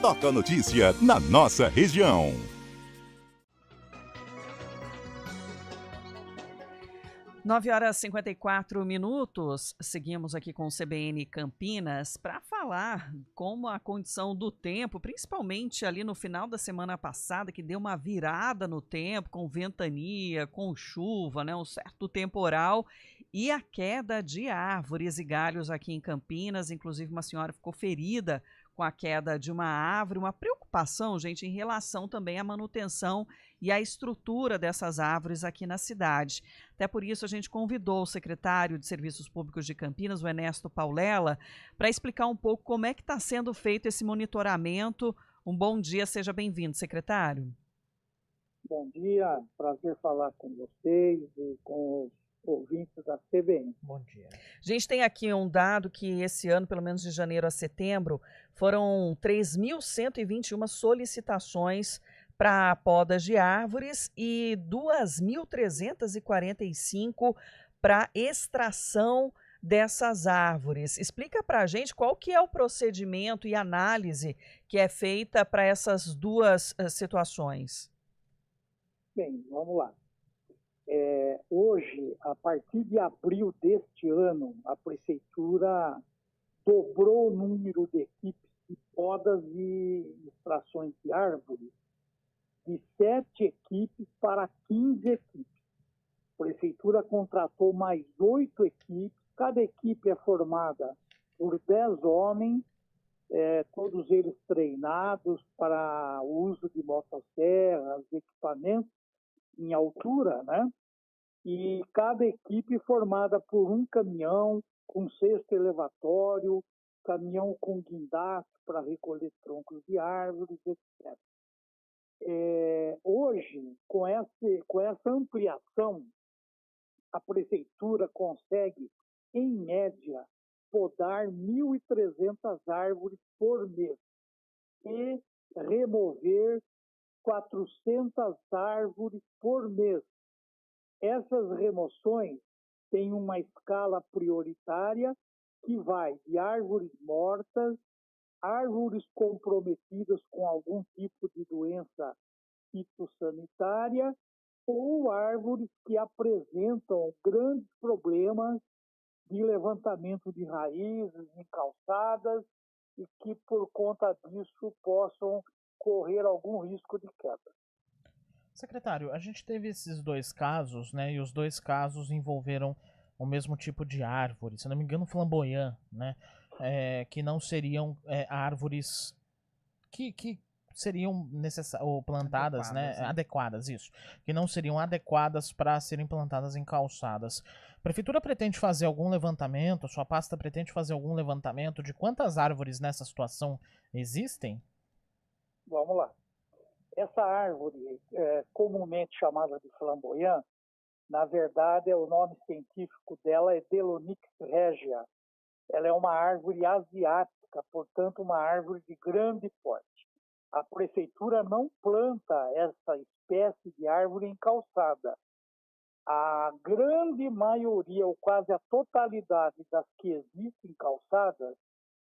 toca a notícia na nossa região. 9h54. Seguimos aqui com o CBN Campinas para falar como a condição do tempo, principalmente ali no final da semana passada, que deu uma virada no tempo, com ventania, com chuva, né, um certo temporal e a queda de árvores e galhos aqui em Campinas. Inclusive, uma senhora ficou ferida com a queda de uma árvore, uma preocupação, gente, em relação também à manutenção e à estrutura dessas árvores aqui na cidade. Até por isso a gente convidou o secretário de Serviços Públicos de Campinas, o Ernesto Paulela, para explicar um pouco como é que está sendo feito esse monitoramento. Um bom dia, seja bem-vindo, secretário. Bom dia, prazer falar com vocês e com os ouvintes da CBN. Bom dia. A gente tem aqui um dado que esse ano, pelo menos de janeiro a setembro, foram 3.121 solicitações para podas de árvores e 2.345 para extração dessas árvores. Explica para a gente qual que é o procedimento e análise que é feita para essas duas situações. Bem, vamos lá. Hoje, a partir de abril deste ano, a Prefeitura dobrou o número de equipes de podas e extrações de árvores de 7 equipes para 15 equipes. A Prefeitura contratou mais 8 equipes, cada equipe é formada por 10 homens, todos eles treinados para o uso de motosserras, equipamentos em altura, né? E cada equipe formada por um caminhão com cesto elevatório, caminhão com guindaste para recolher troncos de árvores, etc. Hoje, com essa ampliação, a Prefeitura consegue, em média, podar 1.300 árvores por mês e remover 400 árvores por mês. Essas remoções têm uma escala prioritária que vai de árvores mortas, árvores comprometidas com algum tipo de doença fitossanitária ou árvores que apresentam grandes problemas de levantamento de raízes em calçadas e que, por conta disso, possam correr algum risco de queda. Secretário, a gente teve esses 2 casos, né? E os 2 casos envolveram o mesmo tipo de árvore, se não me engano, flamboyant, né? Que não seriam árvores que seriam ou plantadas, adequadas, né? Adequadas, isso. Que não seriam adequadas para serem plantadas em calçadas. A Prefeitura pretende fazer algum levantamento, a sua pasta pretende fazer algum levantamento de quantas árvores nessa situação existem? Vamos lá. Essa árvore, comumente chamada de flamboyant, na verdade, o nome científico dela é Delonix regia. Ela é uma árvore asiática, portanto, uma árvore de grande porte. A Prefeitura não planta essa espécie de árvore em calçada. A grande maioria, ou quase a totalidade das que existem calçadas,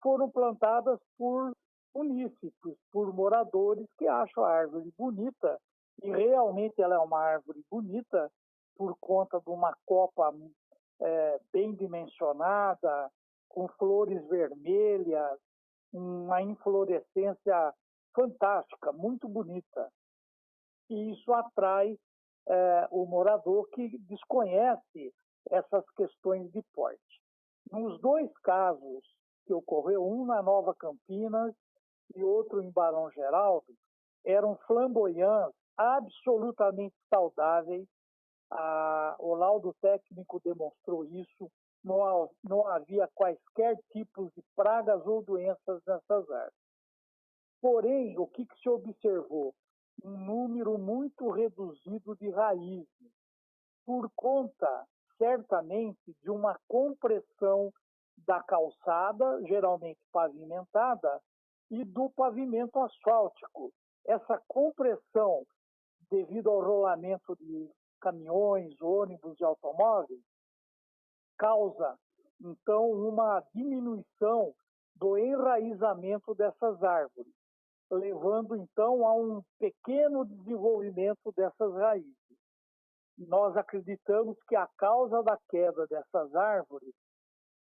foram plantadas por munícipes, por moradores que acham a árvore bonita, e realmente ela é uma árvore bonita por conta de uma copa bem dimensionada, com flores vermelhas, uma inflorescência fantástica, muito bonita. E isso atrai o morador que desconhece essas questões de porte. Nos 2 casos que ocorreu, um na Nova Campinas e outro em Barão Geraldo, eram flamboyantes absolutamente saudáveis. O laudo técnico demonstrou isso. Não havia quaisquer tipos de pragas ou doenças nessas árvores. Porém, o que se observou? Um número muito reduzido de raízes, por conta, certamente, de uma compressão da calçada, geralmente pavimentada, e do pavimento asfáltico. Essa compressão, devido ao rolamento de caminhões, ônibus e automóveis, causa, então, uma diminuição do enraizamento dessas árvores. levando então a um pequeno desenvolvimento dessas raízes. Nós acreditamos que a causa da queda dessas árvores,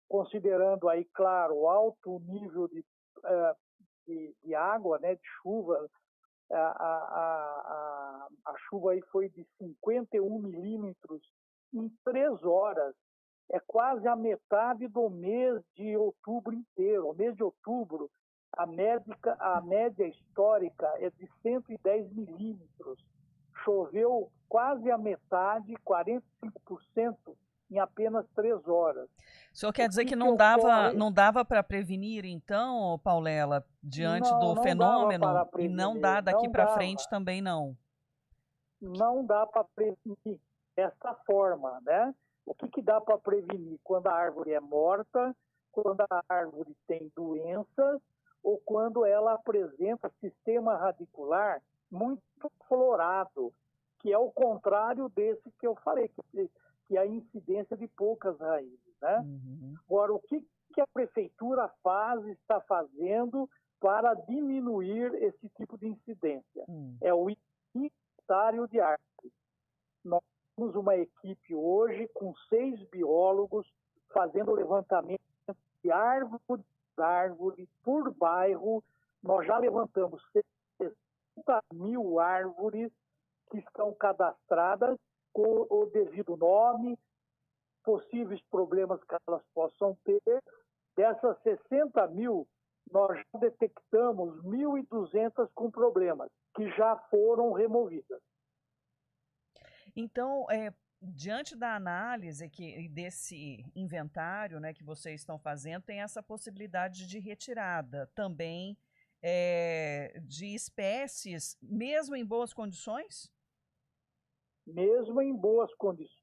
considerando aí, claro, o alto nível de água, né, de chuva, a chuva aí foi de 51 milímetros em 3 horas, é quase a metade do mês de outubro inteiro. O mês de outubro, a média histórica é de 110 milímetros. Choveu quase a metade, 45%, em apenas 3 horas. O senhor quer dizer que ocorre? não dava para prevenir, então, Paulela, diante do Não fenômeno? dava para E prevenir, não dá daqui não para dava. frente também, não? Não dá para prevenir dessa forma, né? O que dá para prevenir? Quando a árvore é morta, quando a árvore tem doenças ou quando ela apresenta sistema radicular muito florado, que é o contrário desse que eu falei, que é a incidência de poucas raízes, né? Uhum. Agora, o que a prefeitura está fazendo para diminuir esse tipo de incidência? É o inventário de árvores. Nós temos uma equipe hoje com 6 biólogos fazendo levantamento de árvore por bairro. Nós já levantamos 60 mil árvores que estão cadastradas com o devido nome, possíveis problemas que elas possam ter. Dessas 60 mil, nós já detectamos 1.200 com problemas, que já foram removidas. Então, diante da análise desse inventário, né, que vocês estão fazendo, tem essa possibilidade de retirada também de espécies, mesmo em boas condições? Mesmo em boas condições,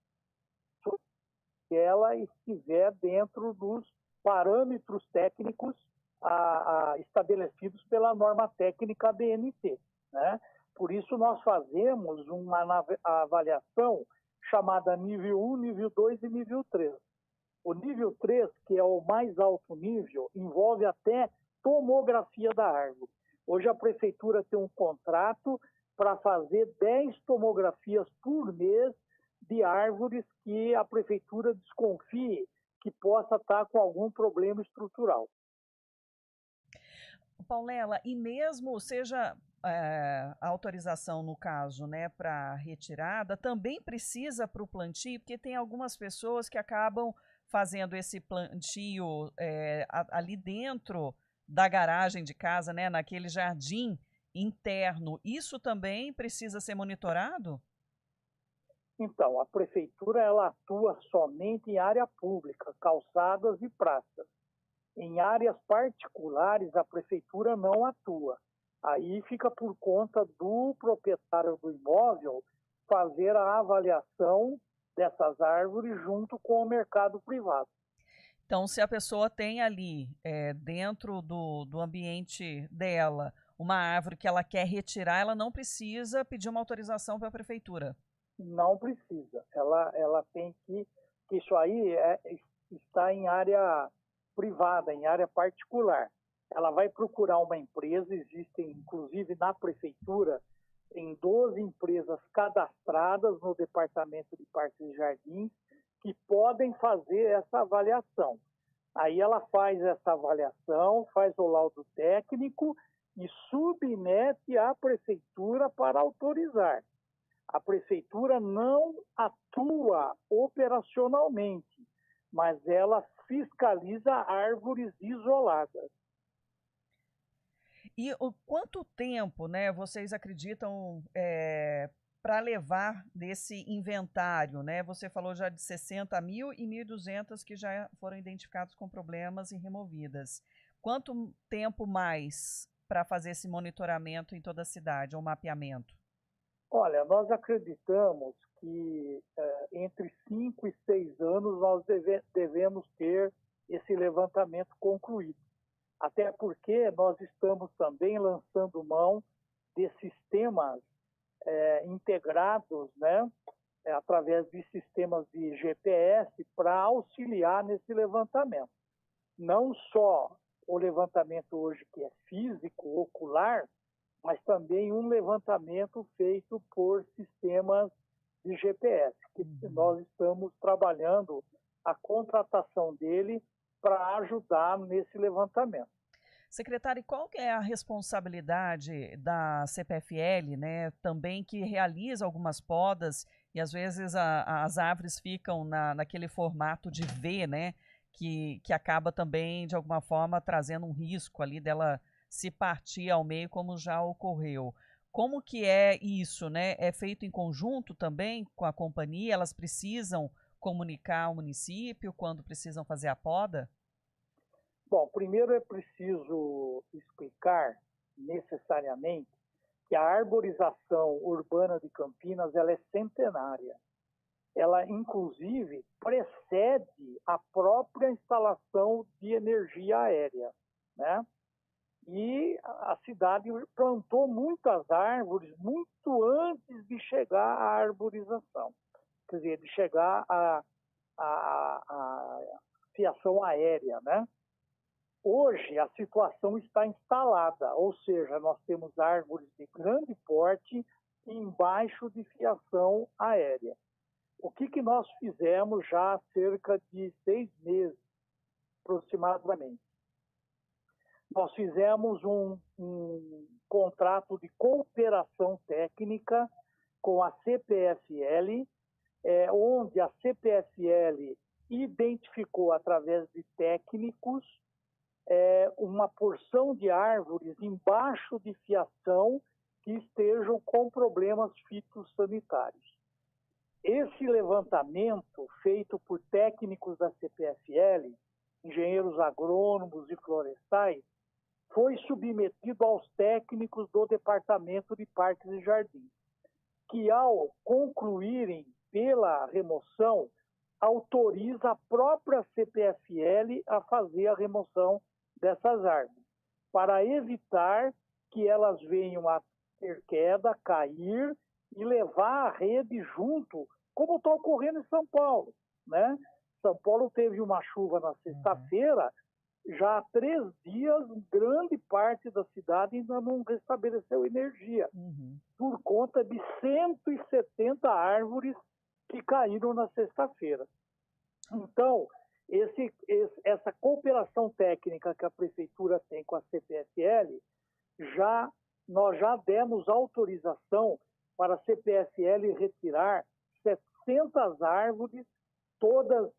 se ela estiver dentro dos parâmetros técnicos estabelecidos pela norma técnica ABNT, né? Por isso nós fazemos uma avaliação chamada nível 1, nível 2 e nível 3. O nível 3, que é o mais alto nível, envolve até tomografia da árvore. Hoje a prefeitura tem um contrato para fazer 10 tomografias por mês de árvores que a prefeitura desconfie que possa estar com algum problema estrutural. Paulela, e mesmo seja a autorização, no caso, né, para retirada, também precisa para o plantio, porque tem algumas pessoas que acabam fazendo esse plantio ali dentro da garagem de casa, né, naquele jardim interno. Isso também precisa ser monitorado? Então, a prefeitura ela atua somente em área pública, calçadas e praças. Em áreas particulares, a prefeitura não atua. Aí fica por conta do proprietário do imóvel fazer a avaliação dessas árvores junto com o mercado privado. Então, se a pessoa tem ali, dentro do ambiente dela, uma árvore que ela quer retirar, ela não precisa pedir uma autorização para a prefeitura? Não precisa. Ela tem que isso aí está em área privada, em área particular. Ela vai procurar uma empresa, existem, inclusive na prefeitura, tem 12 empresas cadastradas no Departamento de Parques e Jardins que podem fazer essa avaliação. Aí ela faz essa avaliação, faz o laudo técnico e submete à prefeitura para autorizar. A prefeitura não atua operacionalmente, mas ela fiscaliza árvores isoladas. E quanto tempo, né, vocês acreditam para levar desse inventário, né? Você falou já de 60 mil e 1.200 que já foram identificados com problemas e removidas. Quanto tempo mais para fazer esse monitoramento em toda a cidade, ou mapeamento? Olha, nós acreditamos que entre 5 e 6 anos nós devemos ter esse levantamento concluído. Até porque nós estamos também lançando mão de sistemas integrados, né, através de sistemas de GPS para auxiliar nesse levantamento. Não só o levantamento hoje que é físico, ocular, mas também um levantamento feito por sistemas de GPS, que nós estamos trabalhando a contratação dele para ajudar nesse levantamento. Secretário, e qual que é a responsabilidade da CPFL, né, também que realiza algumas podas e às vezes as árvores ficam naquele formato de V, né, que acaba também, de alguma forma, trazendo um risco ali dela se partir ao meio, como já ocorreu. Como que é isso, né? É feito em conjunto também com a companhia? Elas precisam comunicar ao município quando precisam fazer a poda? Bom, primeiro é preciso explicar necessariamente que a arborização urbana de Campinas ela é centenária. Ela, inclusive, precede a própria instalação de energia aérea, né? E a cidade plantou muitas árvores muito antes de chegar à arborização, quer dizer, de chegar à fiação aérea, né? Hoje, a situação está instalada, ou seja, nós temos árvores de grande porte embaixo de fiação aérea. O que nós fizemos já há cerca de 6 meses, aproximadamente? Nós fizemos um contrato de cooperação técnica com a CPFL, onde a CPFL identificou, através de técnicos, uma porção de árvores embaixo de fiação que estejam com problemas fitossanitários. Esse levantamento, feito por técnicos da CPFL, engenheiros agrônomos e florestais, foi submetido aos técnicos do Departamento de Parques e Jardins, que, ao concluírem pela remoção, autoriza a própria CPFL a fazer a remoção dessas árvores, para evitar que elas venham a ter queda, cair e levar a rede junto, como está ocorrendo em São Paulo, né? São Paulo teve uma chuva na sexta-feira, já há 3 dias, grande parte da cidade ainda não restabeleceu energia, por conta de 170 árvores que caíram na sexta-feira. Então, essa cooperação técnica que a Prefeitura tem com a CPFL, nós já demos autorização para a CPFL retirar 700 árvores, todas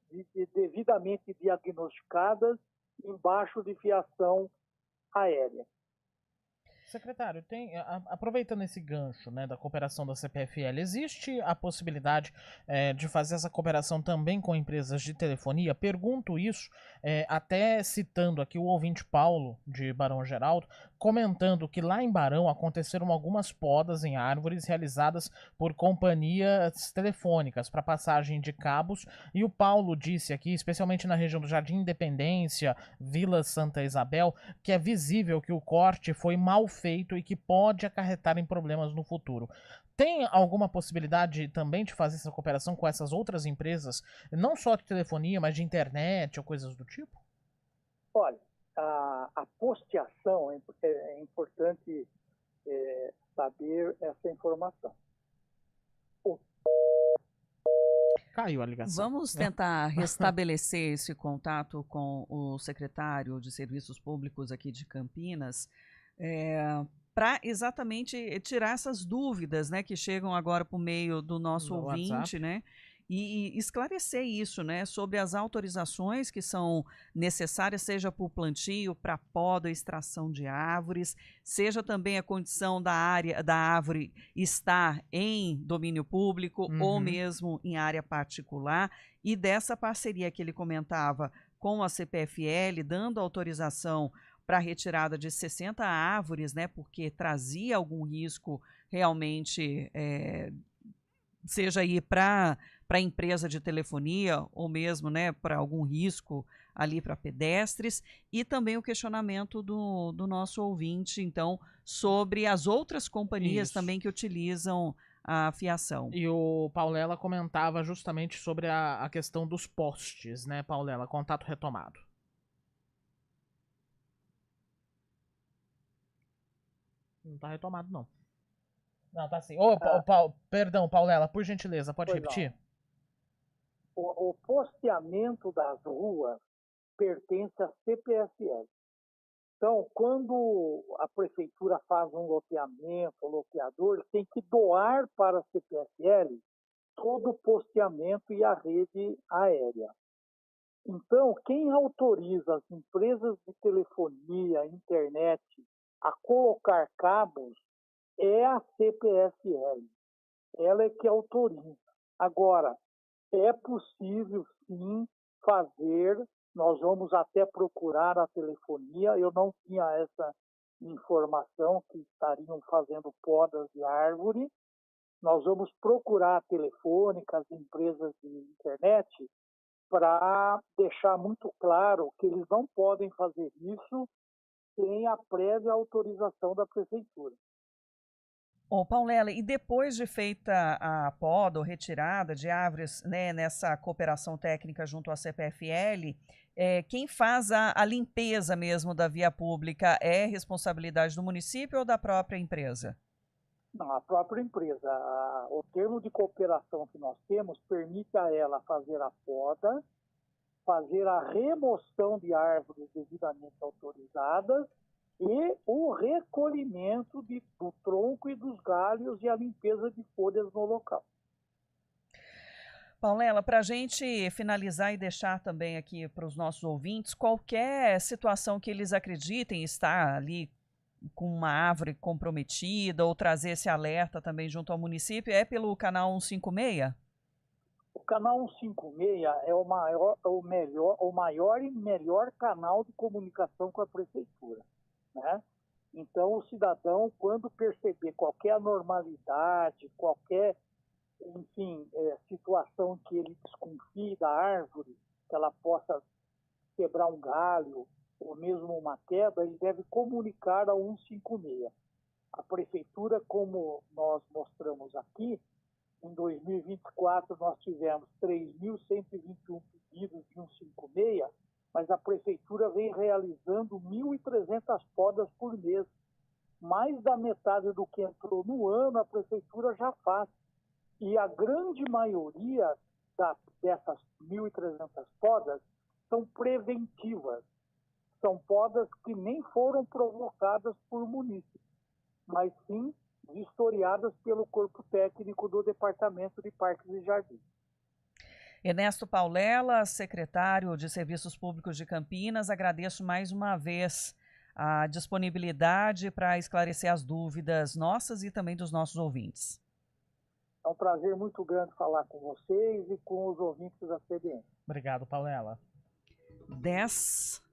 devidamente diagnosticadas, embaixo de fiação aérea. Secretário, aproveitando esse gancho, né, da cooperação da CPFL, existe a possibilidade de fazer essa cooperação também com empresas de telefonia? Pergunto isso até citando aqui o ouvinte Paulo, de Barão Geraldo, comentando que lá em Barão aconteceram algumas podas em árvores realizadas por companhias telefônicas para passagem de cabos, e o Paulo disse aqui, especialmente na região do Jardim Independência, Vila Santa Isabel, que é visível que o corte foi mal feito e que pode acarretar em problemas no futuro. Tem alguma possibilidade também de fazer essa cooperação com essas outras empresas, não só de telefonia, mas de internet ou coisas do tipo? Olha, a posteação, é importante saber essa informação. Caiu a ligação. Vamos tentar restabelecer esse contato com o secretário de Serviços Públicos aqui de Campinas, para exatamente tirar essas dúvidas, né, que chegam agora por meio do nosso ouvinte, WhatsApp, né, e esclarecer isso, né, sobre as autorizações que são necessárias, seja por plantio, para poda, extração de árvores, seja também a condição da árvore estar em domínio público ou mesmo em área particular, e dessa parceria que ele comentava com a CPFL, dando autorização para a retirada de 60 árvores, né, porque trazia algum risco realmente, seja aí para a empresa de telefonia ou mesmo, né, para algum risco ali para pedestres, e também o questionamento do nosso ouvinte, então, sobre as outras companhias também que utilizam a fiação. E o Paulela comentava justamente sobre a questão dos postes, né, Paulela? Contato retomado. Não tá retomado, não. Não, tá sim. Ô, perdão, Paulela, por gentileza, pode Pois repetir? O posteamento das ruas pertence à CPFL. Então, quando a prefeitura faz um loteamento, o loteador tem que doar para a CPFL todo o posteamento e a rede aérea. Então, quem autoriza as empresas de telefonia, internet, a colocar cabos é a CPFL. Ela é que autoriza. Agora, é possível, sim, fazer. Nós vamos até procurar a telefonia. Eu não tinha essa informação que estariam fazendo podas de árvore. Nós vamos procurar a telefônica, as empresas de internet, para deixar muito claro que eles não podem fazer isso sem a prévia autorização da prefeitura. Ô, Paulela, e depois de feita a poda ou retirada de árvores, né, nessa cooperação técnica junto à CPFL, quem faz a limpeza mesmo da via pública é responsabilidade do município ou da própria empresa? Não, a própria empresa. O termo de cooperação que nós temos permite a ela fazer a poda, fazer a remoção de árvores devidamente autorizadas e o recolhimento do tronco e dos galhos e a limpeza de folhas no local. Paulela, para a gente finalizar e deixar também aqui para os nossos ouvintes, qualquer situação que eles acreditem estar ali com uma árvore comprometida ou trazer esse alerta também junto ao município, é pelo canal 156? O canal 156 é o maior e melhor canal de comunicação com a prefeitura, né? Então, o cidadão, quando perceber qualquer anormalidade, qualquer, enfim, situação que ele desconfie da árvore, que ela possa quebrar um galho ou mesmo uma queda, ele deve comunicar ao 156. A prefeitura, como nós mostramos aqui, em 2024 nós tivemos 3.121 pedidos de 156, mas a prefeitura vem realizando 1.300 podas por mês. Mais da metade do que entrou no ano a prefeitura já faz. E a grande maioria dessas 1.300 podas são preventivas. São podas que nem foram provocadas por munícipes, mas sim vistoriadas pelo corpo técnico do Departamento de Parques e Jardins. Ernesto Paulela, secretário de Serviços Públicos de Campinas, agradeço mais uma vez a disponibilidade para esclarecer as dúvidas nossas e também dos nossos ouvintes. É um prazer muito grande falar com vocês e com os ouvintes da CBN. Obrigado, Paulela. 10